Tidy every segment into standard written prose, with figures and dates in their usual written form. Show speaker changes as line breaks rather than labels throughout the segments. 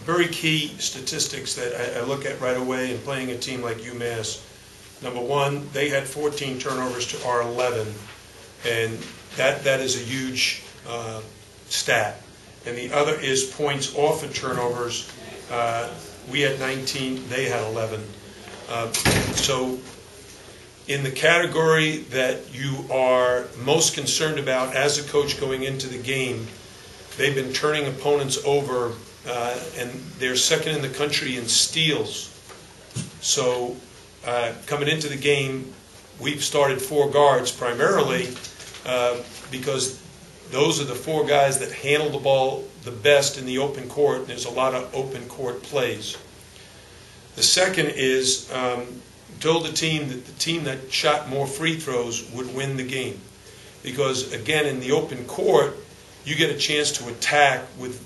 very key statistics that I look at right away in playing a team like UMass. Number one, they had 14 turnovers to our 11, and that is a huge stat. And the other is points off of turnovers. We had 19, they had 11. So in the category that you are most concerned about as a coach going into the game, they've been turning opponents over, and they're second in the country in steals. So coming into the game, we've started 4 guards primarily because those are the 4 guys that handle the ball the best in the open court, and there's a lot of open court plays. The second is told the team that shot more free throws would win the game. Because, again, in the open court, you get a chance to attack with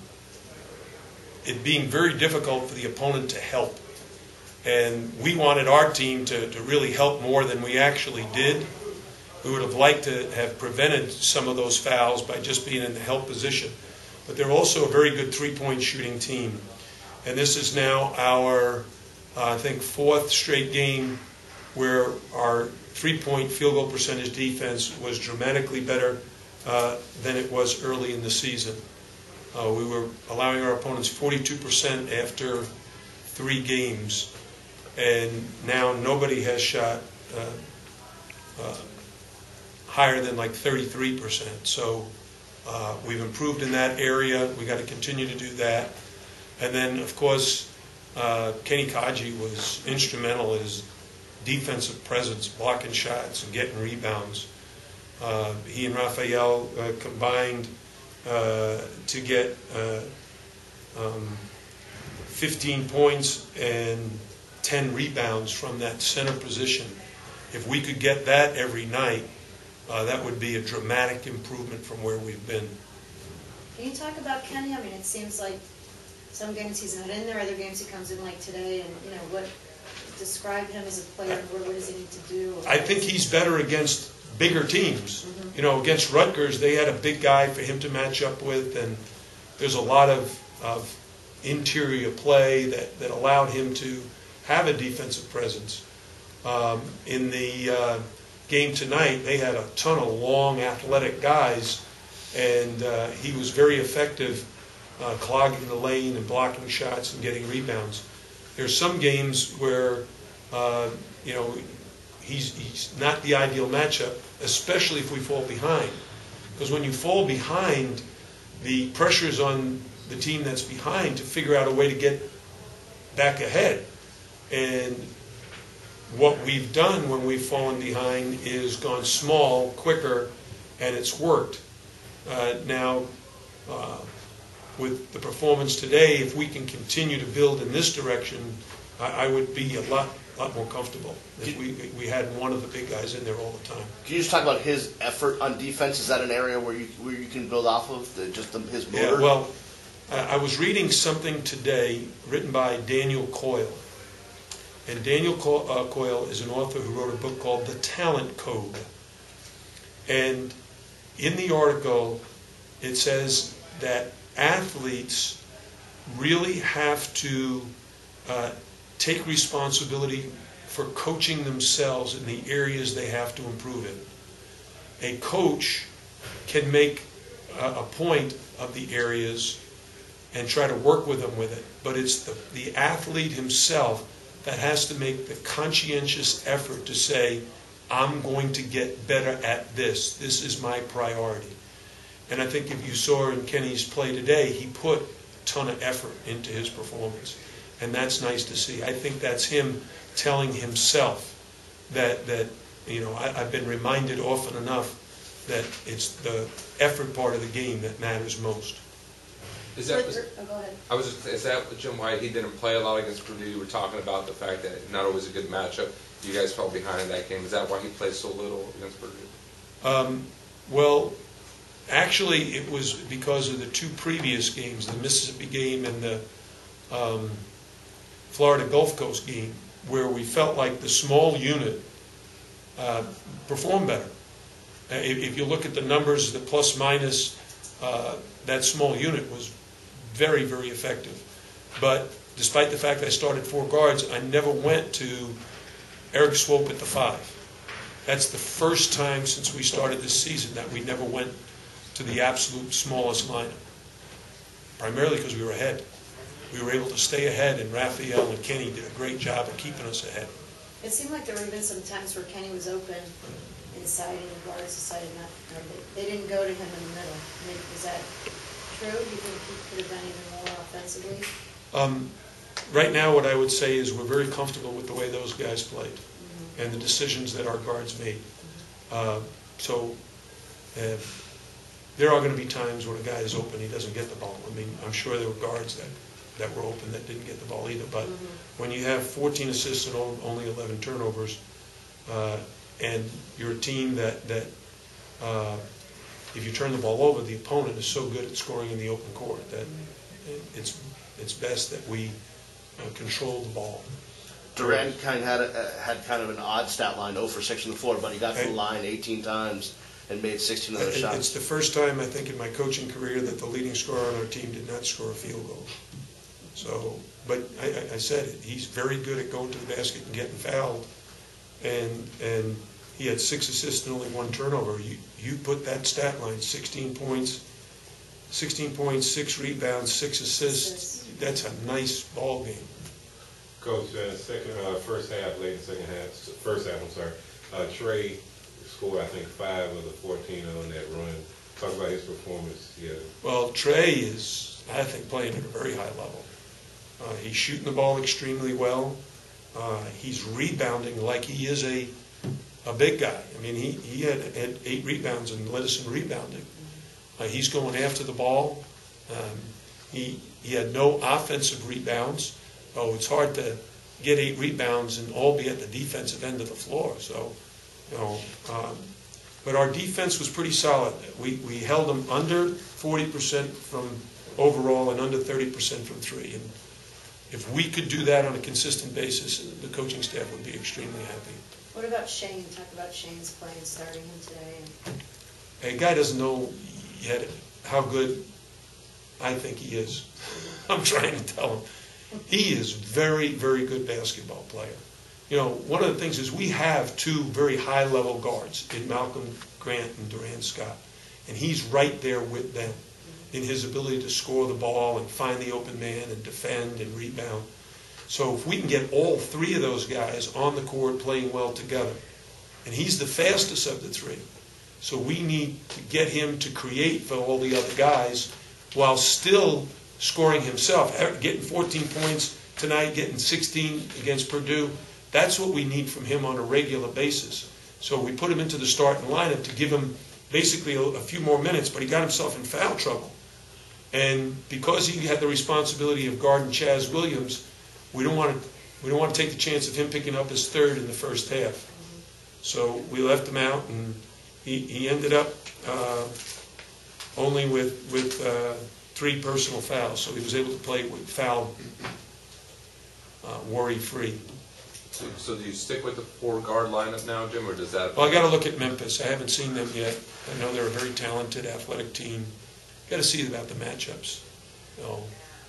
it being very difficult for the opponent to help. And we wanted our team to really help more than we actually did. We would have liked to have prevented some of those fouls by just being in the help position. But they're also a very good three-point shooting team. And this is now our, I think, 4th straight game where our three-point field goal percentage defense was dramatically better than it was early in the season. We were allowing our opponents 42% after 3 games, and now nobody has shot higher than like 33%. So we've improved in that area. We got to continue to do that. And then, of course, Kenny Kaji was instrumental in his defensive presence, blocking shots and getting rebounds. He and Raphael combined to get 15 points and 10 rebounds from that center position. If we could get that every night, that would be a dramatic improvement from where we've been.
Can you talk about Kenny? I mean, it seems like some games he's not in there, other games he comes in like today, and what describe him as a player? What does he need to do?
I think he's better against bigger teams. Mm-hmm. Against Rutgers, they had a big guy for him to match up with, and there's a lot of interior play that allowed him to have a defensive presence. In the game tonight, they had a ton of long, athletic guys, and he was very effective clogging the lane and blocking shots and getting rebounds. There's some games where he's not the ideal matchup, especially if we fall behind. Because when you fall behind, the pressure's on the team that's behind to figure out a way to get back ahead. And what we've done when we've fallen behind is gone small, quicker, and it's worked. Now, with the performance today, if we can continue to build in this direction, I would be a lot more comfortable if we had one of the big guys in there all the time.
Can you just talk about his effort on defense? Is that an area where you can build off of, his motor?
Yeah, well, I was reading something today written by Daniel Coyle. And Daniel Coyle is an author who wrote a book called The Talent Code. And in the article, it says that athletes really have to take responsibility for coaching themselves in the areas they have to improve in. A coach can make a point of the areas and try to work with them with it, but it's the athlete himself that has to make the conscientious effort to say, I'm going to get better at this. This is my priority. And I think if you saw in Kenny's play today, he put a ton of effort into his performance. And that's nice to see. I think that's him telling himself that I've been reminded often enough that it's the effort part of the game that matters most.
Go ahead.
Is that Jim, why he didn't play a lot against Purdue? You were talking about the fact that not always a good matchup. You guys fell behind in that game. Is that why he played so little against Purdue?
Well, actually, it was because of the 2 previous games, the Mississippi game and the Florida Gulf Coast game, where we felt like the small unit performed better. If you look at the numbers, the plus minus, that small unit was very, very effective. But despite the fact that I started 4 guards, I never went to Eric Swope at the 5. That's the first time since we started this season that we never went to the absolute smallest lineup, primarily because we were ahead. We were able to stay ahead, and Raphael and Kenny did a great job of keeping us ahead.
It seemed like there were even some times where Kenny was open inside and the guards decided not, or they didn't go to him in the middle. I mean, is that true? Do you think he could have done even more offensively?
Right now, what I would say is we're very comfortable with the way those guys played and the decisions that our guards made. There are going to be times when a guy is open, he doesn't get the ball. I mean, I'm sure there were guards that were open that didn't get the ball either. But when you have 14 assists and only 11 turnovers, and you're a team that if you turn the ball over, the opponent is so good at scoring in the open court that it's best that we control the ball.
Durant had kind of an odd stat line, 0 for 6 on the floor, but he got to the line 18 times and made 16 of those shots.
It's the first time, I think, in my coaching career that the leading scorer on our team did not score a field goal. So, but I said it, he's very good at going to the basket and getting fouled, and he had 6 assists and only 1 turnover. You put that stat line, 16 points, 6 rebounds, 6 assists. That's a nice ball game.
Coach, first half, late in the second half, first half, I'm sorry, Trey scored, I think, 5 of the 14 on that run. Talk about his performance. Yeah.
Well, Trey is, I think, playing at a very high level. He's shooting the ball extremely well. He's rebounding like he is a big guy. I mean, he had 8 rebounds and led us in rebounding. He's going after the ball. He had no offensive rebounds. Oh, it's hard to get 8 rebounds and all be at the defensive end of the floor. So, but our defense was pretty solid. We held them under 40% from overall and under 30% from 3. And if we could do that on a consistent basis, the coaching staff would be extremely happy.
What about Shane? Talk about Shane's play and starting him today.
A guy doesn't know yet how good I think he is. I'm trying to tell him. He is very, very good basketball player. You know, one of the things is we have 2 very high-level guards in Malcolm Grant and Durant Scott, and he's right there with them in his ability to score the ball and find the open man and defend and rebound. So if we can get all 3 of those guys on the court playing well together, and he's the fastest of the 3, so we need to get him to create for all the other guys while still scoring himself, getting 14 points tonight, getting 16 against Purdue. That's what we need from him on a regular basis. So we put him into the starting lineup to give him basically a few more minutes, but he got himself in foul trouble. And because he had the responsibility of guarding Chaz Williams, we don't want to take the chance of him picking up his 3rd in the first half. So we left him out, and he ended up only with 3 personal fouls, so he was able to play with foul worry-free.
So do you stick with the 4-guard lineup now, Jim, or does that?
Well, I got to look at Memphis. I haven't seen them yet. I know they're a very talented, athletic team. Got to see about the matchups.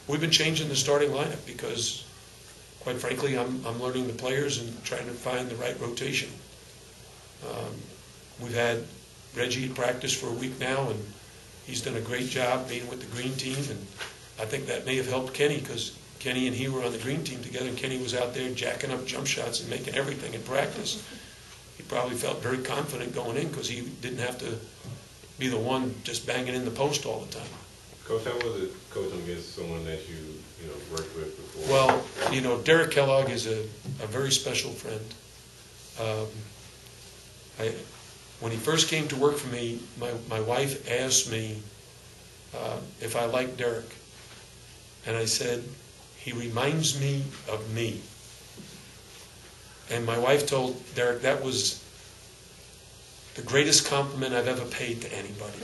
We've been changing the starting lineup because, quite frankly, I'm learning the players and trying to find the right rotation. We've had Reggie at practice for a week now, and he's done a great job being with the green team, and I think that may have helped Kenny because Kenny and he were on the green team together, and Kenny was out there jacking up jump shots and making everything in practice. He probably felt very confident going in because he didn't have to be the one just banging in the post all the time.
Coach, how was it coaching against someone that you worked with before?
Well, Derek Kellogg is a very special friend. When he first came to work for me, my wife asked me if I liked Derek. And I said, he reminds me of me. And my wife told Derek that was the greatest compliment I've ever paid to anybody.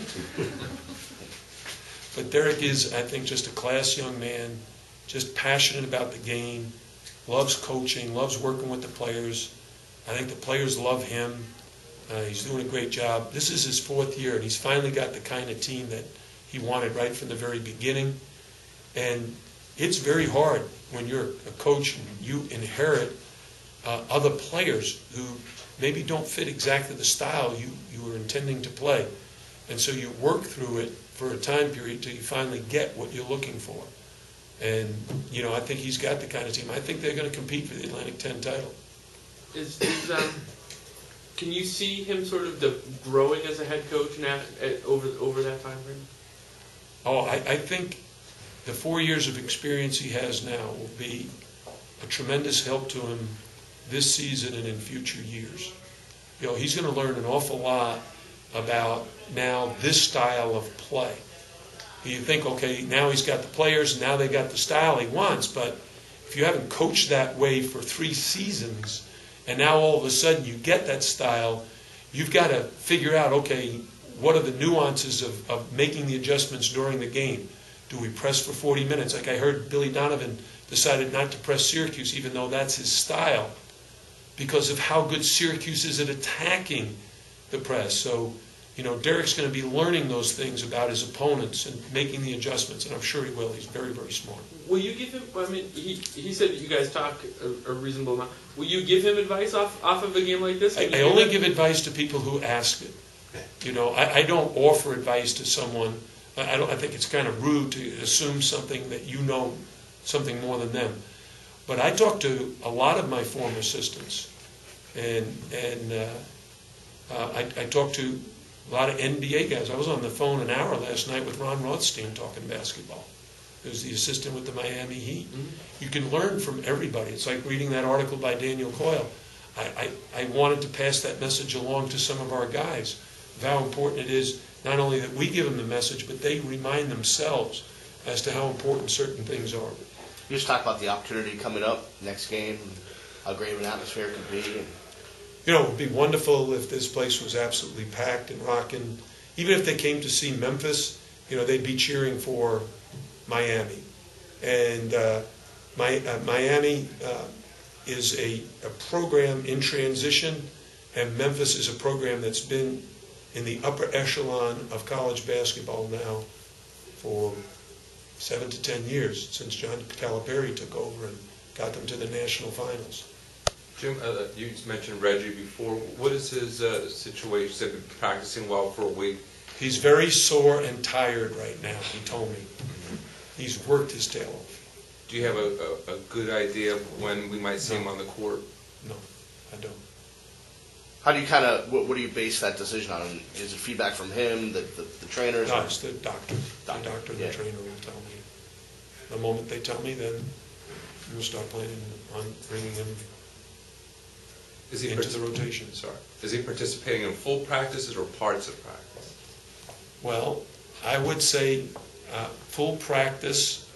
But Derek is, I think, just a class young man, just passionate about the game, loves coaching, loves working with the players. I think the players love him. He's doing a great job. This is his 4th year, and he's finally got the kind of team that he wanted right from the very beginning. And it's very hard when you're a coach and you inherit other players who maybe don't fit exactly the style you were intending to play. And so you work through it for a time period till you finally get what you're looking for. And, I think he's got the kind of team. I think they're going to compete for the Atlantic 10 title.
Can you see him sort of growing as a head coach now over that time frame?
Oh, I think the 4 years of experience he has now will be a tremendous help to him this season and in future years. He's going to learn an awful lot about now this style of play. You think, okay, now he's got the players, now they got the style he wants, but if you haven't coached that way for 3 seasons, and now all of a sudden you get that style, you've got to figure out, okay, what are the nuances of making the adjustments during the game? Do we press for 40 minutes? Like I heard Billy Donovan decided not to press Syracuse, even though that's his style, because of how good Syracuse is at attacking the press. So, Derek's going to be learning those things about his opponents and making the adjustments, and I'm sure he will. He's very, very smart.
Will you give him, he said that you guys talk a reasonable amount. Will you give him advice off of a game like this?
I only give advice to people who ask it. I don't offer advice to someone. I think it's kind of rude to assume something that you know something more than them. But I talk to a lot of my former assistants, and I talk to a lot of NBA guys. I was on the phone an hour last night with Ron Rothstein talking basketball, who's the assistant with the Miami Heat. Mm-hmm. You can learn from everybody. It's like reading that article by Daniel Coyle. I wanted to pass that message along to some of our guys, of how important it is not only that we give them the message, but they remind themselves as to how important certain things are.
You just talk about the opportunity coming up next game, how great of an atmosphere it could be.
It would be wonderful if this place was absolutely packed and rocking. Even if they came to see Memphis, they'd be cheering for Miami. And Miami is a program in transition, and Memphis is a program that's been in the upper echelon of college basketball now for 7 to 10 years, since John Calipari took over and got them to the national finals.
Jim, you mentioned Reggie before. What is his situation? He's been practicing well for a week.
He's very sore and tired right now, he told me. He's worked his tail off.
Do you have a good idea of when we might see him on the court?
No, I don't.
How do you what do you base that decision on? Is it feedback from him, the trainers?
No, it's the doctor. The doctor and the trainer will tell me. The moment they tell me, then we'll start planning on bringing him into the rotation.
Sorry. Is he participating in full practices or parts of practice?
Well, I would say full practice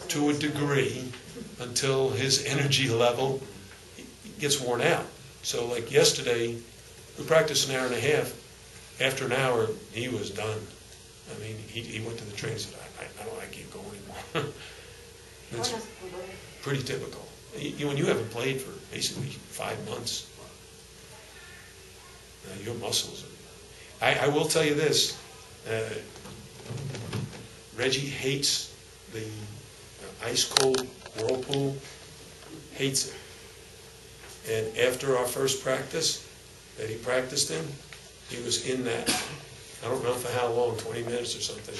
to a degree until his energy level gets worn out. So like yesterday, we practiced an hour and a half. After an hour, he was done. I mean, he went to the trainer and said, I don't want to keep going anymore. It's pretty typical. When you haven't played for basically 5 months, your muscles are... I will tell you this. Reggie hates the ice-cold whirlpool. Hates it. And after our first practice that he practiced in, he was in that, I don't know for how long, 20 minutes or something,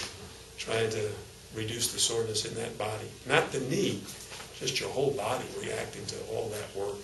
trying to reduce the soreness in that body. Not the knee, just your whole body reacting to all that work.